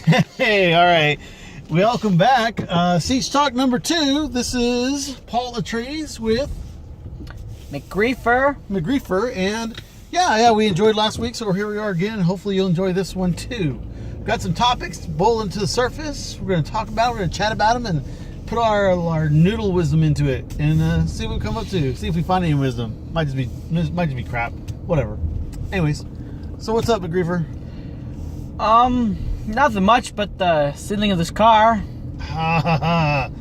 Hey, all right. Welcome back. Siege Talk number 2. This is Paul Latrese with McGreefer. And yeah, we enjoyed last week, so here we are again, and hopefully you'll enjoy this one too. We've got some topics boiling to the surface. We're going to talk about it, we're going to chat about them, and put our noodle wisdom into it, and see what we come up to. See if we find any wisdom. Might just be crap. Whatever. Anyways, so what's up, McGreefer? Nothing much, but the ceiling of this car. We talked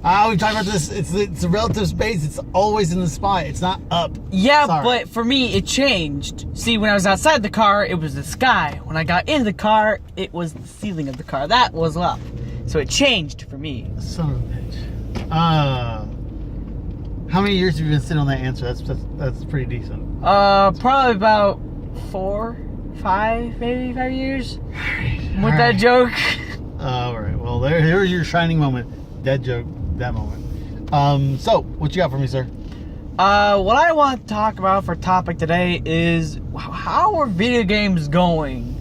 about this. It's a relative space. It's always in the spot. It's not up. Yeah, Sorry. but for me, it changed. See, when I was outside the car, it was the sky. When I got into the car, it was the ceiling of the car. That was up. So it changed for me. Son of a bitch. How many years have you been sitting on that answer? That's pretty decent. Probably about 4, 5, maybe 5 years. With that joke. All right. Well, here's your shining moment. Dead joke. That moment. So, what you got for me, sir? What I want to talk about for topic today is how are video games going?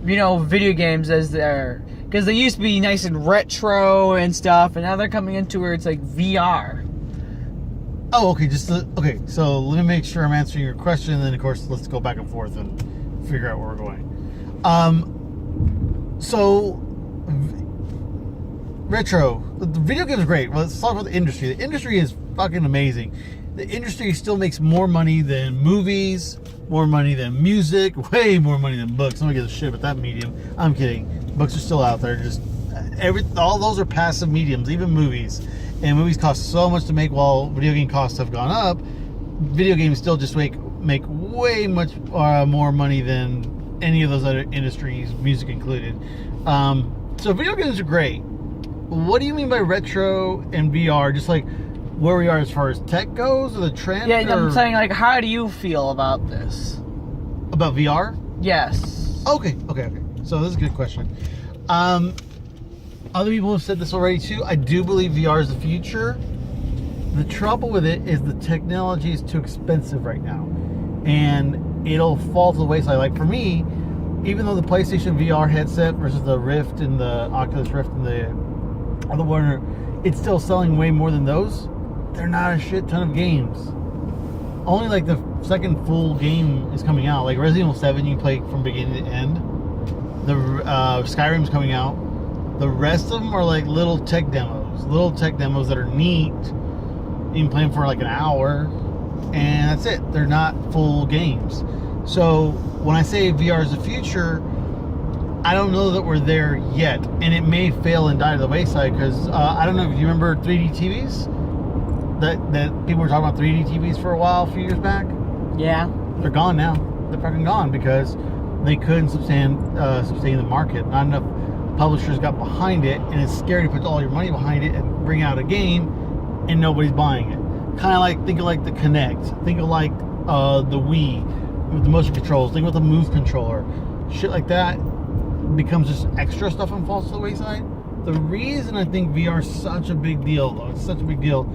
You know, video games as they're, because they used to be nice and retro and stuff, and now they're coming into where it's like VR. Oh, okay. Okay. So let me make sure I'm answering your question, and then of course let's go back and forth and figure out where we're going. Retro. The video game is great. Well, let's talk about the industry. The industry is fucking amazing. The industry still makes more money than movies, more money than music, way more money than books. Nobody gives a shit about that medium. I'm kidding. Books are still out there. Just all those are passive mediums, even movies. And movies cost so much to make, while video game costs have gone up. Video games still just make way much more money than any of those other industries, music included. So video games are great. What do you mean by retro and VR? Just like where we are as far as tech goes, or the trend? Yeah, I'm saying, like, how do you feel about this? About VR? Yes. Okay. So this is a good question. Other people have said this already too. I do believe VR is the future. The trouble with it is the technology is too expensive right now, and it'll fall to the wayside. Like for me, even though the PlayStation VR headset versus the Rift and the Oculus Rift and the other one, it's still selling way more than those. They're not a shit ton of games. Only like the second full game is coming out. Like Resident Evil 7, you can play from beginning to end. The Skyrim's coming out. The rest of them are like little tech demos that are neat. You can play them for like an hour, and that's it. They're not full games. So when I say VR is the future, I don't know that we're there yet, and it may fail and die to the wayside, because I don't know if you remember 3D TVs. That people were talking about 3D TVs for a few years back. Yeah. They're gone now. They're fucking gone because they couldn't sustain the market. Not enough publishers got behind it, and it's scary to put all your money behind it and bring out a game and nobody's buying it. Kind of like, think of like the Kinect. Think of like the Wii with the motion controls. Think of the Move controller. Shit like that becomes just extra stuff and falls to the wayside. The reason I think VR is such a big deal, though, it's such a big deal,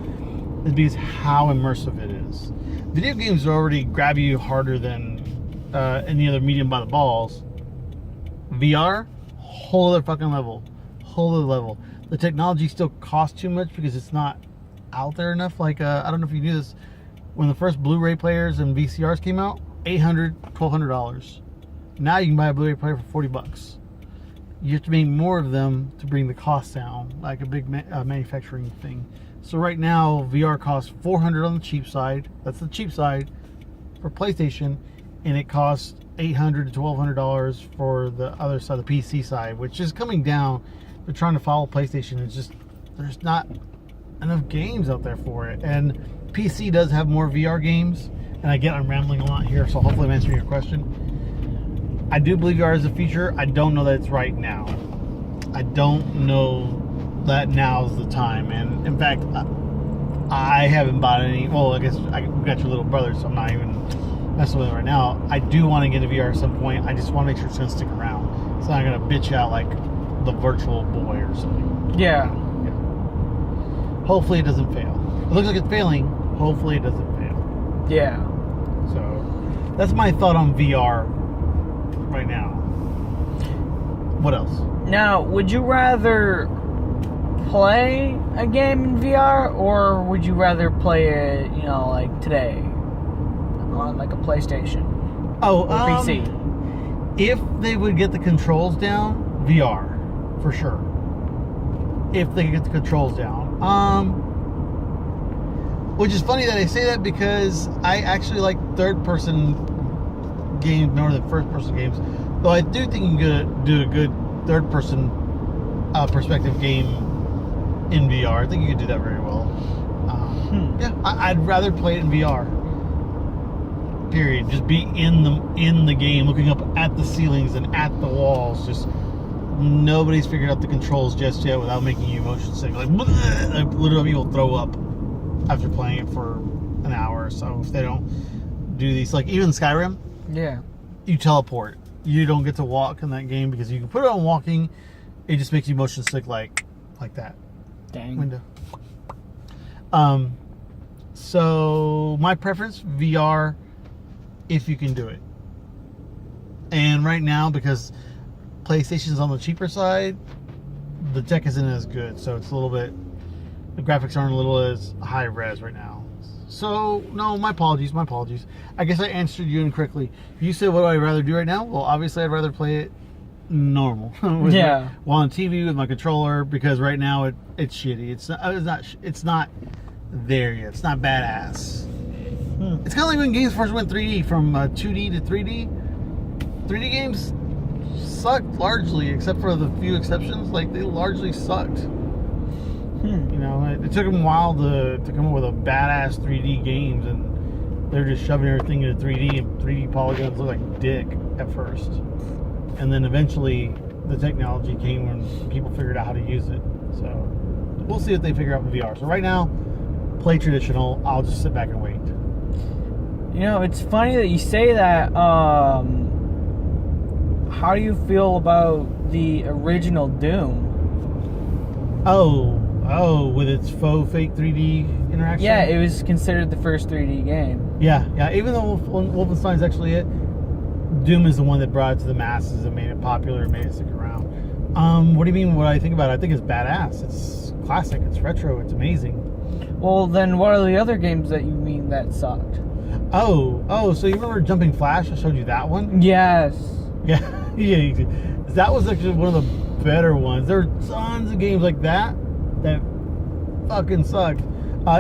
is because how immersive it is. Video games already grab you harder than any other medium by the balls. VR, whole other fucking level. Whole other level. The technology still costs too much because it's not out there enough. Like, I don't know if you knew this, when the first Blu-ray players and VCRs came out, $800, $1,200. Now you can buy a Blu-ray player for $40. You have to make more of them to bring the cost down, like a big manufacturing thing. So right now, VR costs $400 on the cheap side. That's the cheap side for PlayStation, and it costs $800 to $1,200 for the other side, the PC side, which is coming down. They're trying to follow PlayStation. It's just, there's not enough games out there for it. And PC does have more VR games, and I get I'm rambling a lot here, so hopefully I'm answering your question. I do believe VR is the future. I don't know that it's right now. I don't know that now is the time. And in fact, I haven't bought any. Well, I guess I got your little brother, so I'm not even messing with it right now. I do want to get a VR at some point. I just want to make sure it's going to stick around. It's not going to bitch out like the Virtual Boy or something. Yeah. Hopefully it doesn't fail. It looks like it's failing. Hopefully it doesn't fail. Yeah. So that's my thought on VR right now. What else? Now, would you rather play a game in VR, or would you rather play it, like today on like a PlayStation Oh, or PC? If they would get the controls down, VR, for sure. If they could get the controls down. Which is funny that I say that because I actually like third-person games more than first-person games. Though I do think you can do a good third-person perspective game in VR. I think you could do that very well. Yeah, I'd rather play it in VR. Period. Just be in the game, looking up at the ceilings and at the walls. Just nobody's figured out the controls just yet without making you motion sick. Like literally, people throw up after playing it for an hour or so if they don't do these. Like even Skyrim, Yeah. you teleport. You don't get to walk in that game because you can put it on walking. It just makes you motion sick like that. Dang. Window. So my preference VR if you can do it. And right now, because PlayStation's on the cheaper side, the tech isn't as good, so it's a little bit, the graphics aren't a little as high res right now. So no, my apologies. I guess I answered you incorrectly. If you said what do I rather do right now, well obviously I'd rather play it normal. Yeah. While on TV with my controller, because right now it's shitty. It's not there yet. It's not badass. It's kind of like when games first went 3D from 2D to 3D. 3D games sucked largely, except for the few exceptions. Like they largely sucked. You know, it took them a while to come up with a badass 3D games, and they're just shoving everything into 3D, and 3D polygons look like dick at first. And then eventually the technology came when people figured out how to use it. So we'll see what they figure out in VR. So right now, play traditional. I'll just sit back and wait. It's funny that you say that. How do you feel about the original Doom? Oh, with its faux fake 3D interaction? Yeah, it was considered the first 3D game. Yeah. Even though Wolfenstein's actually it, Doom is the one that brought it to the masses and made it popular and made it stick around. What do you mean what I think about it? I think it's badass. It's classic. It's retro. It's amazing. Well, then what are the other games that you mean that sucked? Oh, so you remember Jumping Flash? I showed you that one? Yes. Yeah. That was actually one of the better ones. There are tons of games like that fucking sucked.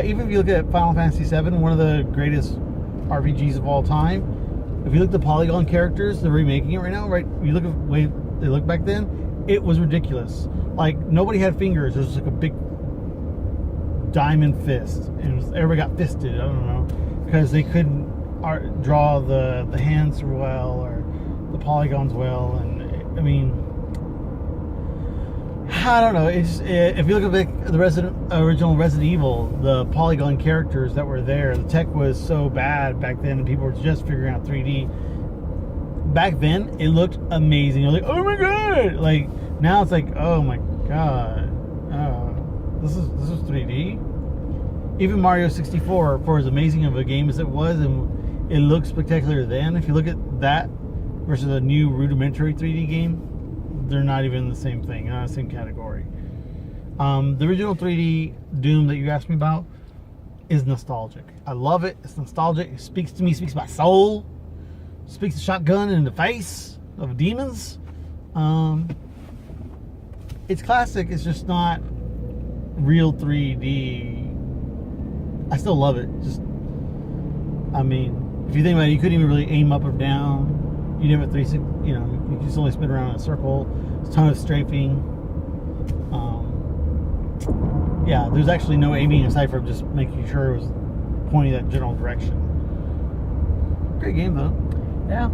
Even if you look at Final Fantasy VII, one of the greatest RPGs of all time, if you look at the polygon characters, they're remaking it right now, right? You look at the way they looked back then, it was ridiculous. Like, nobody had fingers. It was like a big diamond fist. And everybody got fisted, I don't know. Because they couldn't draw the hands well or the polygons well. And, I mean, I don't know. It's if you look at the original Resident Evil, the polygon characters that were there, the tech was so bad back then, and people were just figuring out 3D. Back then, it looked amazing. You're like, oh my god! Like now, it's like, oh my god, this is 3D. Even Mario 64, for as amazing of a game as it was, and it looked spectacular then. If you look at that versus a new rudimentary 3D game, they're not even the same thing, not the same category. The original 3D Doom that you asked me about is nostalgic. I love it. It's nostalgic. It speaks to me, speaks to my soul, speaks to shotgun in the face of demons. It's classic. It's just not real 3D. I still love it. I mean, if you think about it, you couldn't even really aim up or down. You didn't have a 360, you just only spin around in a circle. There's a ton of strafing. Yeah, there's actually no aiming aside from just making sure it was pointing that general direction. Great game though. Yeah.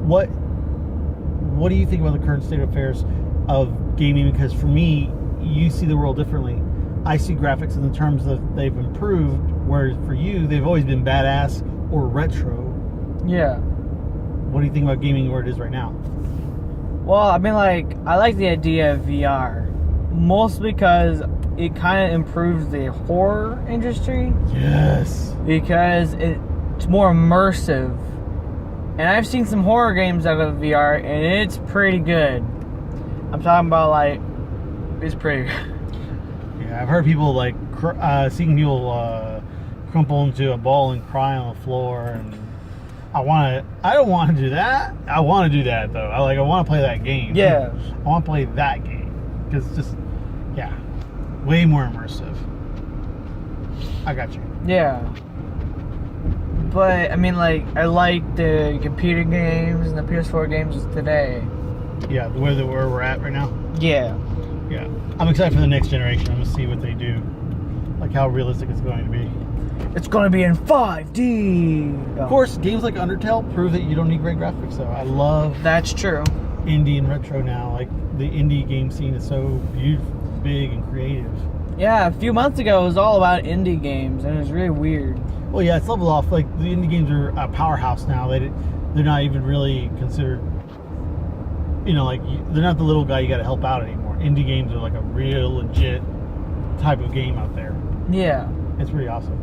What do you think about the current state of affairs of gaming? Because for me, you see the world differently. I see graphics in the terms that they've improved, whereas for you, they've always been badass or retro. Yeah. What do you think about gaming where it is right now? Well, I mean, I like the idea of VR, mostly because it kind of improves the horror industry. Yes. Because it's more immersive, And I've seen some horror games out of VR, and it's pretty good. I'm talking about, like, it's pretty good. Yeah, I've heard people like seeing people crumple into a ball and cry on the floor, and I don't want to do that. I want to do that though. I want to play that game. Yeah. I want to play that game because it's just, yeah, way more immersive. I got you. Yeah. But, I mean, like, I like the computer games and the PS4 games today. Yeah, where we're at right now. Yeah. Yeah, I'm excited for the next generation. I'm gonna see what they do, like how realistic it's going to be. It's going to be in 5D. Of course, games like Undertale prove that you don't need great graphics. So I love That's true. indie and retro now. Like the indie game scene is so beautiful, big, and creative. Yeah, a few months ago it was all about indie games, and it was really weird. Well, yeah, it's leveled off. Like the indie games are a powerhouse now. They're not even really considered. You know, like they're not the little guy you got to help out anymore. Indie games are like a real legit type of game out there. Yeah. It's pretty awesome.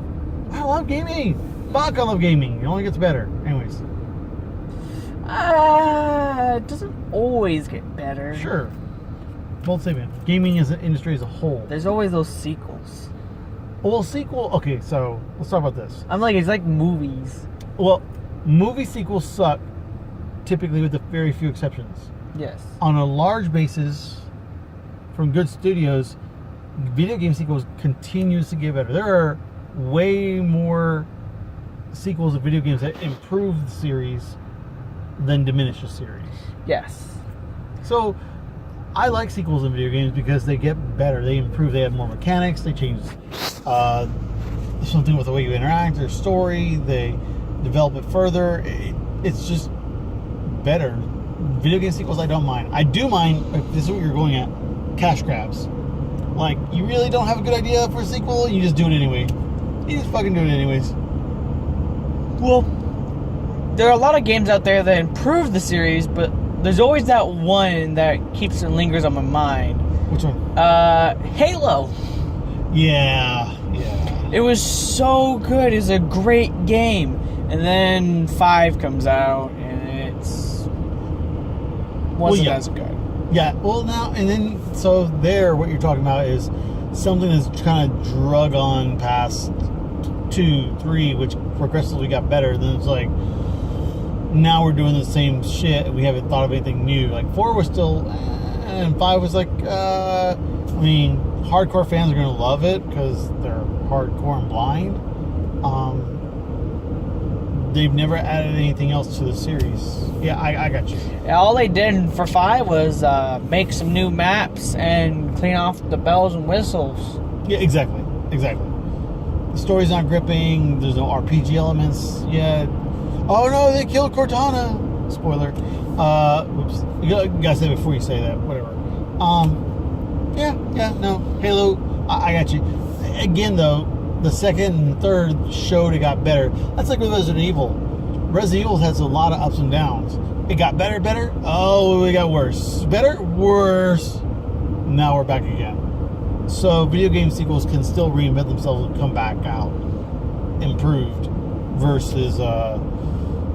I love gaming. Fuck, I love gaming. It only gets better. Anyways. It doesn't always get better. Sure. Bold statement. Gaming as an industry as a whole. There's always those sequels. Well, sequel. Okay, so let's talk about this. It's like movies. Well, movie sequels suck, typically with a very few exceptions. Yes. On a large basis, from good studios, video game sequels continues to get better. There are way more sequels of video games that improve the series than diminish the series. Yes. So, I like sequels in video games because they get better. They improve. They have more mechanics. They change something with the way you interact, their story. They develop it further. It's just better. Video game sequels, I don't mind. I do mind, if this is what you're going at, cash grabs. Like, you really don't have a good idea for a sequel, you just do it anyway. You just fucking do it anyways. Well, there are a lot of games out there that improve the series, but there's always that one that keeps and lingers on my mind. Which one? Halo. Yeah. It was so good. It's a great game. And then 5 comes out, and it's wasn't as good. Yeah, well now, and then, so there, what you're talking about is something that's kind of drug on past 2, 3, which progressively got better. Then it's like, now we're doing the same shit, and we haven't thought of anything new. Like, 4 was still, and 5 was like, I mean, hardcore fans are going to love it, because they're hardcore and blind. They've never added anything else to the series. Yeah, I got you. All they did for 5 was make some new maps and clean off the bells and whistles. Yeah, exactly. The story's not gripping. There's no RPG elements yet. Oh no, they killed Cortana. Spoiler. Whoops. You gotta say it before you say that. Whatever. No. Halo, I got you. Again, though, the second and third showed it got better. That's like with Resident Evil. Resident Evil has a lot of ups and downs. It got better. Oh, it got worse. Better, worse. Now we're back again. So video game sequels can still reinvent themselves and come back out improved versus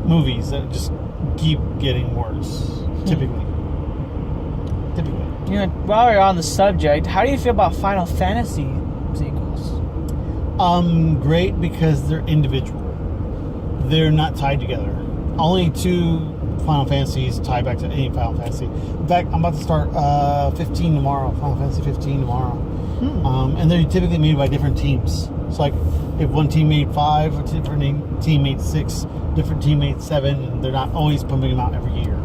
movies that just keep getting worse. Typically. You know, while we're on the subject, how do you feel about Final Fantasy sequels? Great, because they're individual. They're not tied together. Only 2 Final Fantasies tie back to any Final Fantasy. In fact, I'm about to start 15 tomorrow. Final Fantasy 15 tomorrow. And they're typically made by different teams. It's like if one team made 5, a different team made 6, different team made 7, and they're not always pumping them out every year.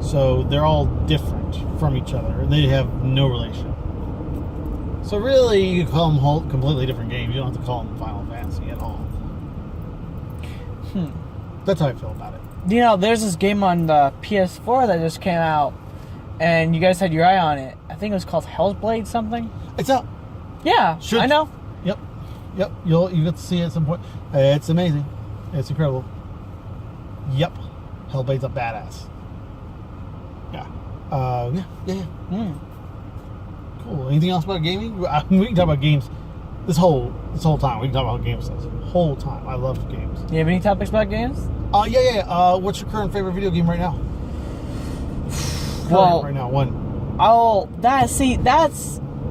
So they're all different from each other, and they have no relation. So really, you call them whole, completely different games. You don't have to call them Final Fantasy at all. That's how I feel about it. You know, there's this game on the PS4 that just came out, and you guys had your eye on it. I think it was called Hellblade something. It's out. Yeah, I know. Yep. You get to see it at some point. It's amazing. It's incredible. Yep. Hellblade's a badass. Yeah. Cool. Anything else about gaming? We can talk about games this whole time. We can talk about games this whole time. I love games. You have any topics about games? Yeah. What's your current favorite video game right now? Well, right now, one. That's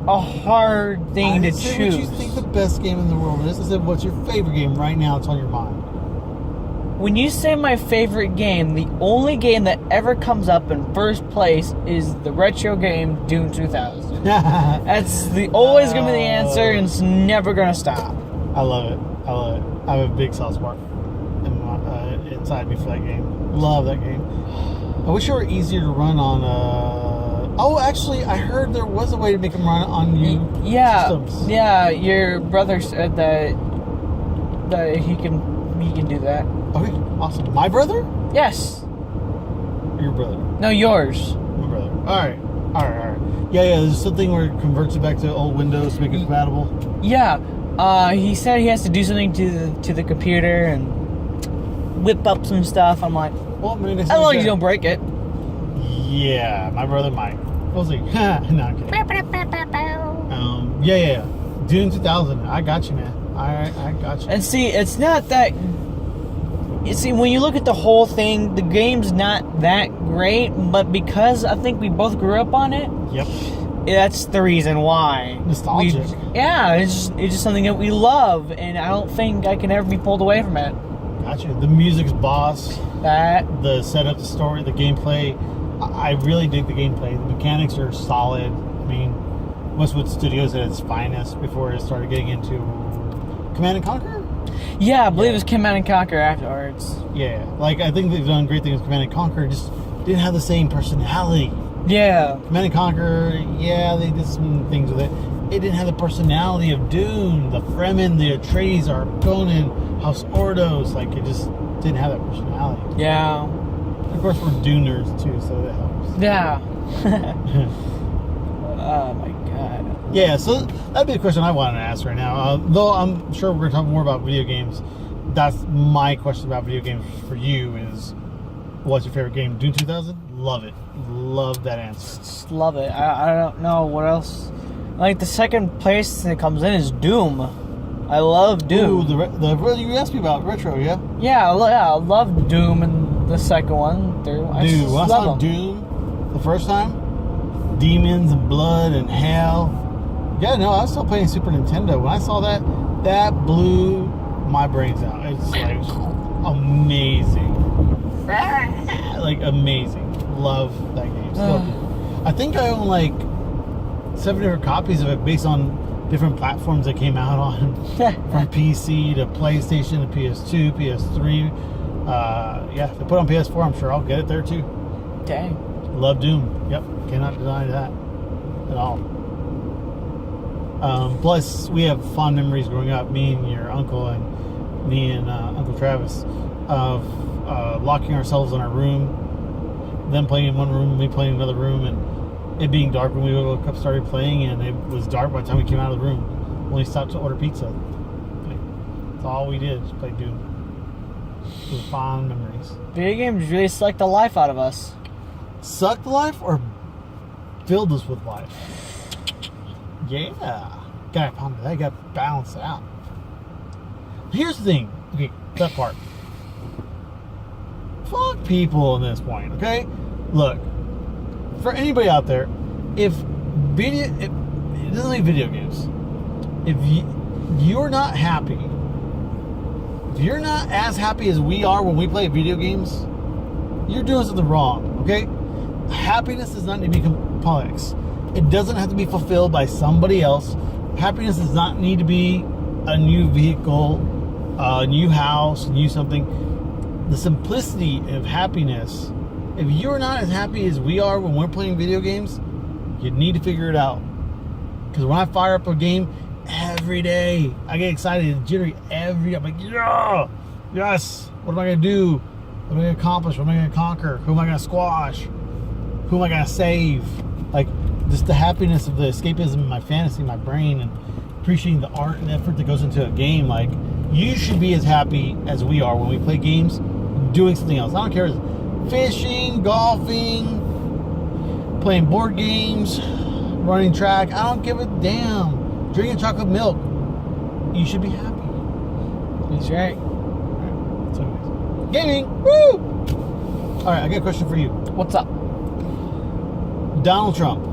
a hard thing I to didn't say choose. what you think the best game in the world is. I said, what's your favorite game right now? It's on your mind. When you say my favorite game, the only game that ever comes up in first place is the retro game Doom 2000. That's always going to be the answer, and it's never going to stop. I love it. I have a big soft spot inside me for that game. Love that game. I wish it were easier to run on. Actually, I heard there was a way to make them run on new systems. Yeah, your brother said that he can do that. Okay, awesome. My brother? Yes. Or your brother? No, yours. My brother. All right. Yeah. There's something where it converts it back to old Windows to make it compatible. Yeah. He said he has to do something to the computer and whip up some stuff. I'm like, Well, I mean, as long as you don't break it. Yeah, my brother might. We'll see. No, I'm kidding. Yeah. Dune 2000. I got you, man. I got you. And see, it's not that. You see, when you look at the whole thing, the game's not that great, but because I think we both grew up on it, Yep. that's the reason why. Nostalgic. It's just something that we love, and I don't think I can ever be pulled away from it. Gotcha. The music's boss. That. The setup, the story, the gameplay. I really dig the gameplay. The mechanics are solid. I mean, Westwood Studios at its finest before it started getting into Command and Conquer. Yeah, I believe it was Command and Conquer afterwards. Yeah, like I think they've done great things with Command and Conquer. Just didn't have the same personality. Yeah. Command and Conquer, yeah, they did some things with it. It didn't have the personality of Dune, the Fremen, the Atreides, Argonin, House Ordos. Like it just didn't have that personality. Yeah. Of course, we're Dune nerds too, so that helps. Yeah. Oh my god. Yeah, so that'd be a question I wanted to ask right now. Though I'm sure we're going to talk more about video games. That's my question about video games for you is, what's your favorite game? Dune 2000? Love it. Love that answer. Just love it. I don't know what else. Like the second place that comes in is Doom. I love Doom. Ooh, you asked me about retro, yeah? Yeah, I love Doom and the second one. Dude, when I saw Doom the first time, demons and blood and hell. Yeah, no, I was still playing Super Nintendo. When I saw that blew my brains out. It's like amazing. Like amazing. Love that game. Still do. I think I own like 7 different copies of it based on different platforms that came out on. From PC to PlayStation to PS2, PS3. Yeah, if they put it on PS4, I'm sure I'll get it there too. Dang. Love Doom. Yep, cannot deny that at all. Plus, we have fond memories growing up, me and your uncle and me and Uncle Travis, of locking ourselves in our room, them playing in one room, me playing in another room, and it being dark when we woke up, started playing, and it was dark by the time we came out of the room when we stopped to order pizza. That's all we did, just play Doom. It was fond memories. Video games really suck the life out of us. Sucked life or filled us with life? Yeah. Gotta ponder that, gotta balance it out. Here's the thing. Okay, that part. Fuck people in this point, okay? Look, for anybody out there, it doesn't like video games. If you're not happy, if you're not as happy as we are when we play video games, you're doing something wrong, okay? Happiness does not need to be complex. It doesn't have to be fulfilled by somebody else. Happiness does not need to be a new vehicle, a new house, new something. The simplicity of happiness, if you're not as happy as we are when we're playing video games, you need to figure it out. Because when I fire up a game every day, I get excited and jittery every day. I'm like, yeah, yes, what am I going to do? What am I going to accomplish? What am I going to conquer? Who am I going to squash? Who am I going to save? Like, just the happiness of the escapism in my fantasy, my brain, and appreciating the art and effort that goes into a game. Like, you should be as happy as we are when we play games doing something else. I don't care if it's fishing, golfing, playing board games, running track. I don't give a damn. Drinking chocolate milk. You should be happy. He's right. So anyways. Gaming. Woo! All right, I got a question for you. What's up? Donald Trump.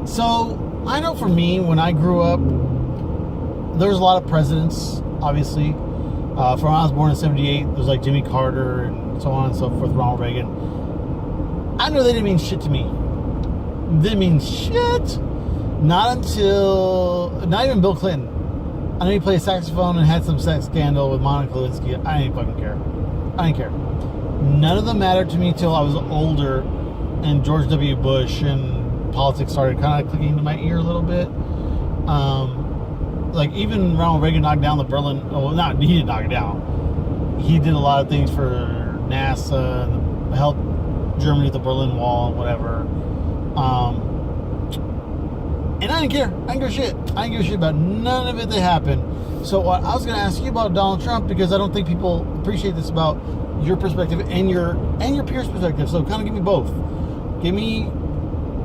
So, I know for me, when I grew up, there was a lot of presidents, obviously. From when I was born in 78, there was like Jimmy Carter and so on and so forth, Ronald Reagan. I know they didn't mean shit to me. Didn't mean shit. Not even Bill Clinton. I know he played saxophone and had some sex scandal with Monica Lewinsky. I didn't fucking care. I didn't care. None of them mattered to me till I was older and George W. Bush and politics started kind of clicking into my ear a little bit. Like even Ronald Reagan knocked down the Berlin. Oh, not he didn't knock it down. He did a lot of things for NASA and helped Germany with the Berlin Wall and whatever. And I didn't care. I didn't give a shit. I didn't give a shit about none of it that happened. So I was going to ask you about Donald Trump because I don't think people appreciate this about your perspective and your peers' perspective. So kind of give me both. Give me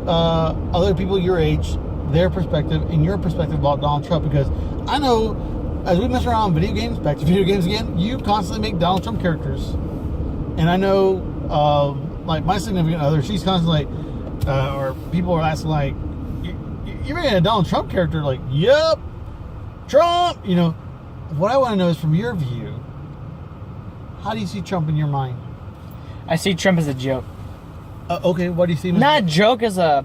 other people your age, their perspective, and your perspective about Donald Trump, because I know as we mess around video games, back to video games again, you constantly make Donald Trump characters. And I know, like my significant other, she's constantly like, or people are asking like, you're making a Donald Trump character? Like, yep, Trump. You know, what I want to know is from your view, how do you see Trump in your mind? I see Trump as a joke. Okay, what do you see him as? Not a joke as a,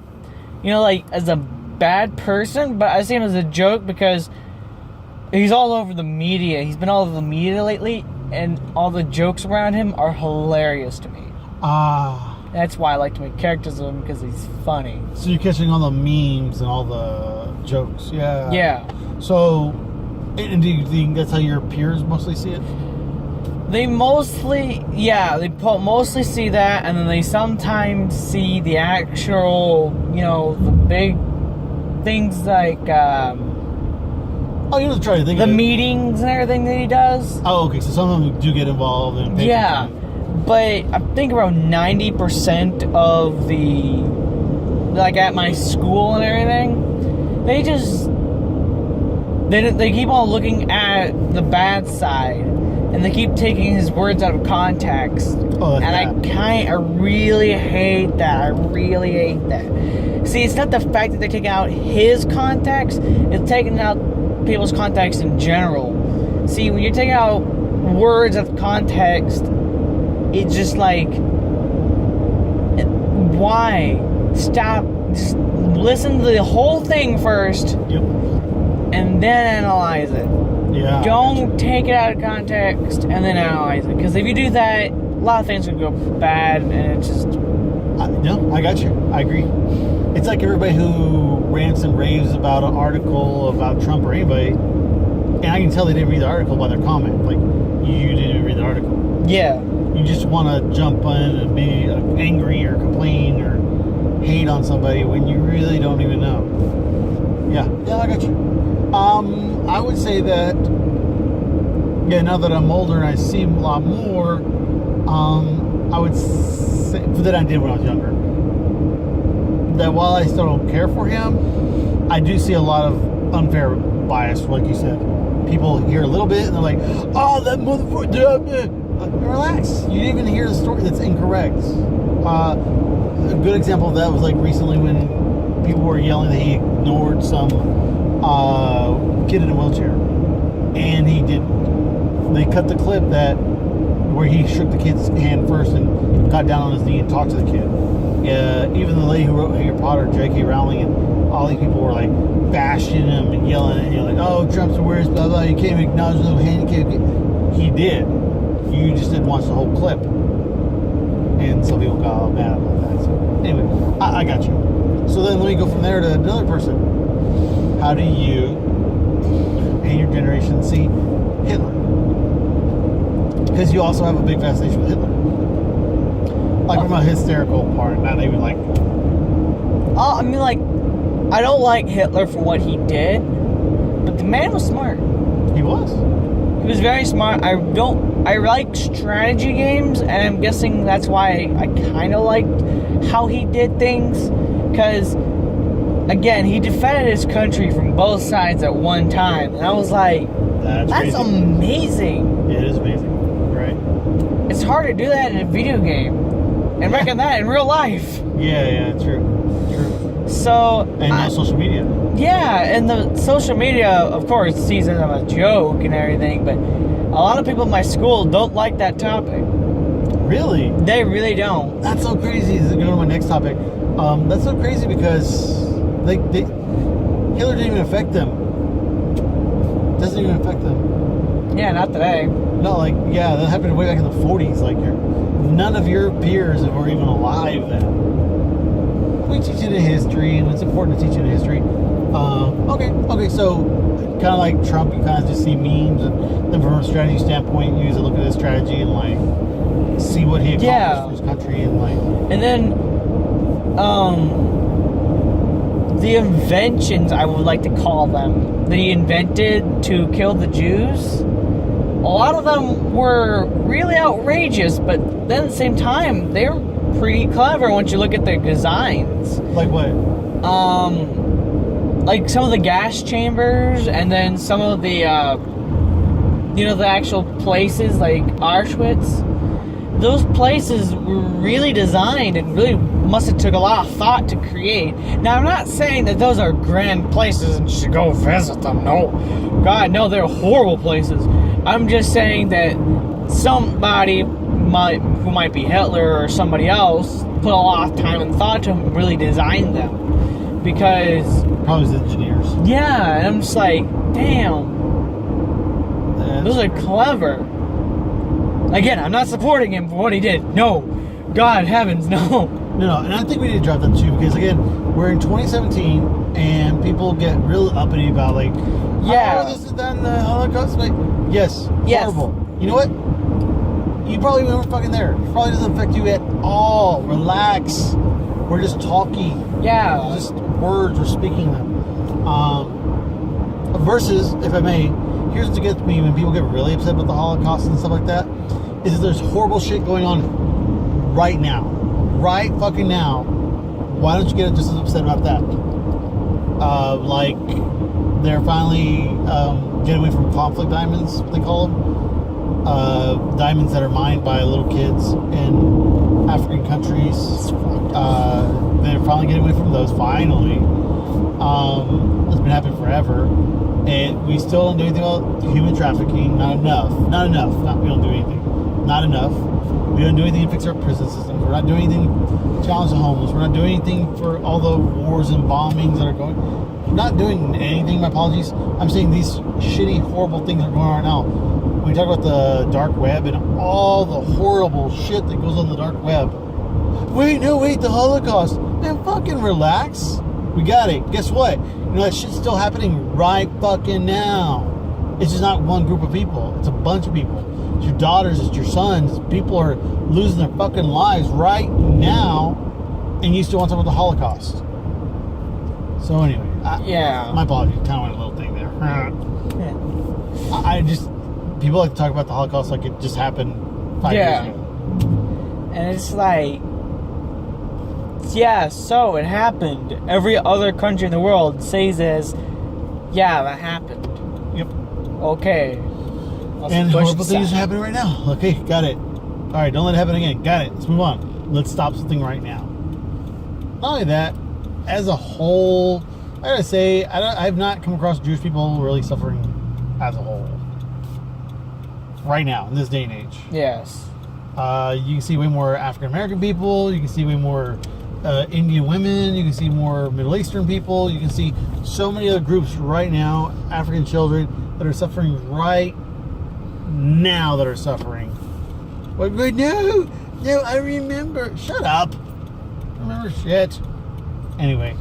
like as a bad person, but I see him as a joke because he's all over the media. He's been all over the media lately, and all the jokes around him are hilarious to me. That's why I like to make characters of him, because he's funny. So you're catching all the memes and all the jokes, yeah. Yeah. So, and do you think that's how your peers mostly see it? They mostly, mostly see that, and then they sometimes see the actual, the big things like, oh, you don't try to think the of it. meetings and everything that he does. Oh, okay, so some of them do get involved and pay attention. But I think around 90% of the, like at my school and everything, they keep on looking at the bad side, and they keep taking his words out of context. Oh, that's and bad. I really hate that. I really hate that. See, it's not the fact that they're taking out his context, it's taking out people's context in general. See, when you're taking out words out of context, it's just like, why? Stop. Just listen to the whole thing first. Yep. And then analyze it. Yeah. Don't take it out of context and then analyze it. Because if you do that, a lot of things will go bad, and it's just... No, I got you. I agree. It's like everybody who rants and raves about an article about Trump or anybody, and I can tell they didn't read the article by their comment. Like, you didn't read the article. Yeah. You just want to jump in and be angry or complain or hate on somebody when you really don't even know. Yeah, I got you. I would say that, now that I'm older and I see him a lot more, I would say that I did when I was younger. That while I still don't care for him, I do see a lot of unfair bias, like you said. People hear a little bit and they're like, oh, that motherfucker. Relax. You didn't even hear the story that's incorrect. A good example of that was like recently when people were yelling that he ignored some kid in a wheelchair. And he didn't. They cut the clip where he shook the kid's hand first and got down on his knee and talked to the kid. Even the lady who wrote Harry Potter, J.K. Rowling, and all these people were like bashing him and yelling at him, like, oh, Trump's the worst, blah, blah, you can't even acknowledge no handicap. He did. You just didn't watch the whole clip. And some people got all mad about that. So anyway, I got you. So then let me go from there to another person. How do you and your generation see Hitler? Because you also have a big fascination with Hitler. Like from a hysterical part, not even like... I mean, like, I don't like Hitler for what he did, but the man was smart. He was. He was very smart. I like strategy games, and I'm guessing that's why I kind of liked how he did things. Because, again, he defended his country from both sides at one time. And I was like, that's crazy. Amazing. It is amazing. Right. hard to do that in a video game. And reckon that in real life. Yeah, true. So... And no social media. Yeah, and the social media, of course, sees it as a joke and everything, but a lot of people in my school don't like that topic. Really? They really don't. That's so crazy. This is going to my next topic. That's so crazy because Hitler didn't even affect them. Doesn't even affect them. Yeah, not today. No, that happened way back in the 40s. None of your peers were even alive then. We teach it in history, and it's important to teach it in history. Okay, so kind of like Trump, you kind of just see memes, and then from a strategy standpoint, you use a look at his strategy and see what he accomplished for his country and then the inventions, I would like to call them, that he invented to kill the Jews. A lot of them were really outrageous, but then at the same time, they were pretty clever once you look at their designs. Like what? Like some of the gas chambers, and then some of the, the actual places like Auschwitz. Those places were really designed and really must have took a lot of thought to create. Now, I'm not saying that those are grand places and you should go visit them. No. God, no, they're horrible places. I'm just saying that somebody who might be Hitler or somebody else put a lot of time and thought to really design them. Because... Probably the engineers. Yeah, and I'm just like, damn. Those are clever. Again, I'm not supporting him for what he did. No. God heavens, no. No, and I think we need to drop that too, because again, we're in 2017, and people get real uppity about this is done the Holocaust. Yes, horrible. You know what? You probably weren't fucking there. It probably doesn't affect you at all. Relax. We're just talking. Yeah. Just words, we're speaking them. Versus, if I may, here's what gets me when people get really upset about the Holocaust and stuff like that, is that there's horrible shit going on right now. Right fucking now. Why don't you get just as upset about that? They're finally getting away from conflict diamonds, what they call them. Diamonds that are mined by little kids in African countries. They're finally getting away from those, finally. It's been happening forever. And we still don't do anything about human trafficking. Not enough. We don't do anything. Not enough. We don't do anything to fix our prison systems. We're not doing anything to challenge the homeless. We're not doing anything for all the wars and bombings that are going. We're not doing anything, my apologies. I'm saying these shitty, horrible things are going on right now. When we talk about the dark web and all the horrible shit that goes on the dark web. Wait, the Holocaust. Man, fucking relax. We got it. Guess what? You know, that shit's still happening right fucking now. It's just not one group of people. It's a bunch of people. It's your daughters, it's your sons. People are losing their fucking lives right now, and you still want to talk about the Holocaust. So anyway, my apologies. Kind of went a little thing there. I just, people like to talk about the Holocaust like it just happened 5 years ago. And it's like, so it happened. Every other country in the world says this. Yeah, that happened. Yep. Okay. And horrible things are happening right now. Okay, got it. All right, don't let it happen again. Got it. Let's move on. Let's stop something right now. Not only that, as a whole, I gotta say, I have not come across Jewish people really suffering as a whole. Right now, in this day and age. Yes. You can see way more African American people. You can see way more Indian women. You can see more Middle Eastern people. You can see so many other groups right now, African children, that are suffering right now that are suffering. But no, I remember. Shut up. I remember shit. Anyway,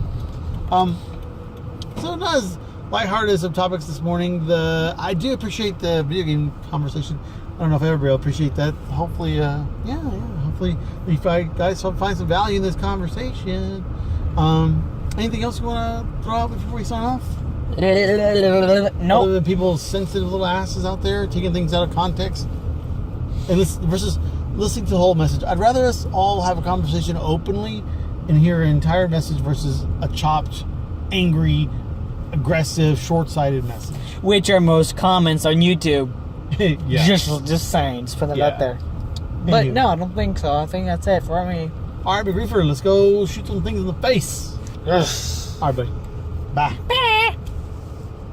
so not as lighthearted as some topics this morning. I do appreciate the video game conversation. I don't know if everybody will appreciate that. Hopefully, hopefully you guys find some value in this conversation. Anything else you want to throw out before we sign off? No. Other than people's sensitive little asses out there taking things out of context, and versus listening to the whole message. I'd rather us all have a conversation openly and hear an entire message versus a chopped, angry, aggressive, short-sighted message. Which are most comments on YouTube. Yeah. Just saying, just putting it out there. But Anywho. no, I don't think so. I think that's it for me. All right, Big Reefer, let's go shoot some things in the face. Yes. All right, buddy. Bye.